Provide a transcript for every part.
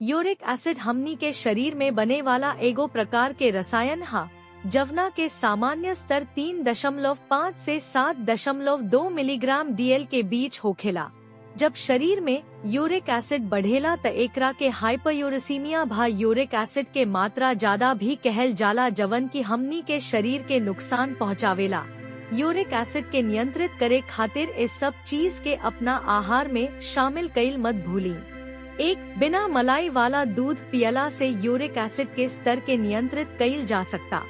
Uric acid हमनी के शरीर में बने वाला एगो प्रकार के रसायन हा जवना के सामान्य स्तर 3.5 से 7.2 मिलीग्राम डीएल के बीच होखेला। जब शरीर में यूरिक एसिड बढ़ेला त एकरा के हाइपरयूरेसीमिया भा यूरिक एसिड के मात्रा ज्यादा भी कहल जाला जवन की हमनी के शरीर के नुकसान पहुँचावेला। यूरिक एसिड के नियंत्रित करे खातिर इस सब चीज के अपना आहार में शामिल कईल मत भूली। बिना मलाई वाला दूध पियला से यूरिक एसिड के स्तर के नियंत्रित कईल जा सकता।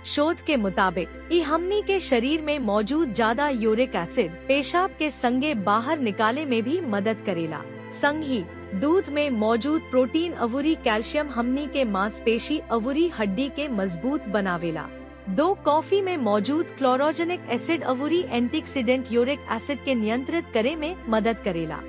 शोध के मुताबिक ई हमनी के शरीर में मौजूद ज्यादा यूरिक एसिड पेशाब के संगे बाहर निकाले में भी मदद करेला। संग ही दूध में मौजूद प्रोटीन अवुरी कैल्शियम हमनी के मांसपेशी अवुरी हड्डी के मजबूत बनावेला। कॉफी में मौजूद क्लोरोजेनिक एसिड अवुरी एंटीऑक्सीडेंट यूरिक एसिड के नियंत्रित करे में मदद करेला।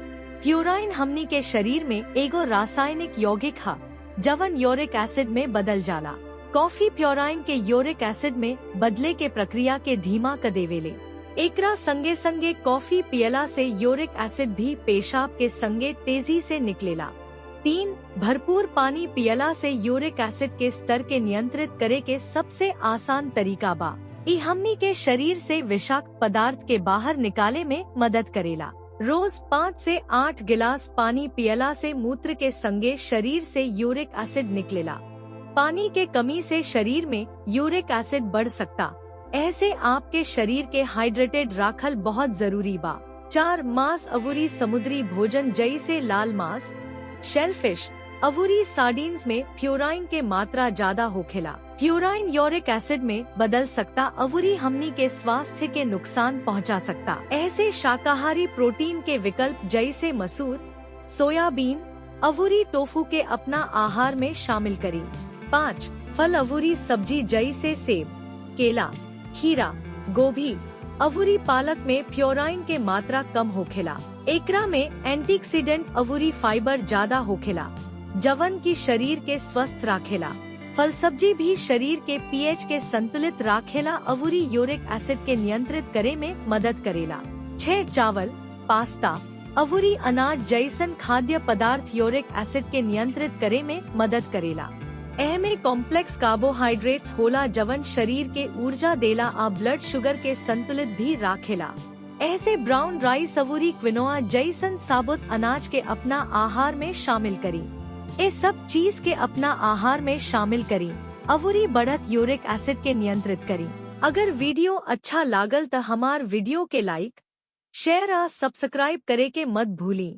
प्यूराइन हमनी के शरीर में एगो रासायनिक यौगिक हा जवन यूरिक एसिड में बदल जाला। कॉफी प्यूराइन के यूरिक एसिड में बदले के प्रक्रिया के धीमा क देवेले। एकरा संगे संगे कॉफी पियला से यूरिक एसिड भी पेशाब के संगे तेजी से निकलेला। भरपूर पानी पियला से यूरिक एसिड के स्तर के नियंत्रित करे के सबसे आसान तरीका बा। ई हमनी के शरीर से विषाक्त पदार्थ के बाहर निकाले में मदद करेला। रोज 5 से 8 गिलास पानी पियला से मूत्र के संगे शरीर से यूरिक एसिड निकलेला। पानी के कमी से शरीर में यूरिक एसिड बढ़ सकता, ऐसे आपके शरीर के हाइड्रेटेड राखल बहुत जरूरी बा। मांस अवुरी समुद्री भोजन जैसे लाल मांस, शेलफिश अवुरी सार्डिन्स में प्यूराइन के मात्रा ज्यादा होखेला। प्यूराइन यूरिक एसिड में बदल सकता अवुरी हमनी के स्वास्थ्य के नुकसान पहुंचा सकता। ऐसे शाकाहारी प्रोटीन के विकल्प जैसे मसूर, सोयाबीन अवुरी टोफू के अपना आहार में शामिल करी। फल अवुरी सब्जी जैसे सेब, केला, खीरा, गोभी अवुरी पालक में प्यूराइन के मात्रा कम होखेला। एकरा में एंटीऑक्सीडेंट अवुरी फाइबर ज्यादा होखेला जवन की शरीर के स्वस्थ राखेला। फल सब्जी भी शरीर के पीएच के संतुलित राखेला अवुरी यूरिक एसिड के नियंत्रित करे में मदद करेला। चावल, पास्ता अवुरी अनाज जैसन खाद्य पदार्थ यूरिक एसिड के नियंत्रित करे में मदद करेला। एहमे कॉम्प्लेक्स कार्बोहाइड्रेट्स होला जवन शरीर के ऊर्जा देला आ ब्लड शुगर के संतुलित भी राखेला। ऐसे ब्राउन राइस अवुरी क्विनोआ जैसन साबुत अनाज के अपना आहार में शामिल करी। इस सब चीज के अपना आहार में शामिल करी अवुरी बढ़त यूरिक एसिड के नियंत्रित करी। अगर वीडियो अच्छा लागल त हमार वीडियो के लाइक, शेयर आ सब्सक्राइब करे के मत भूली।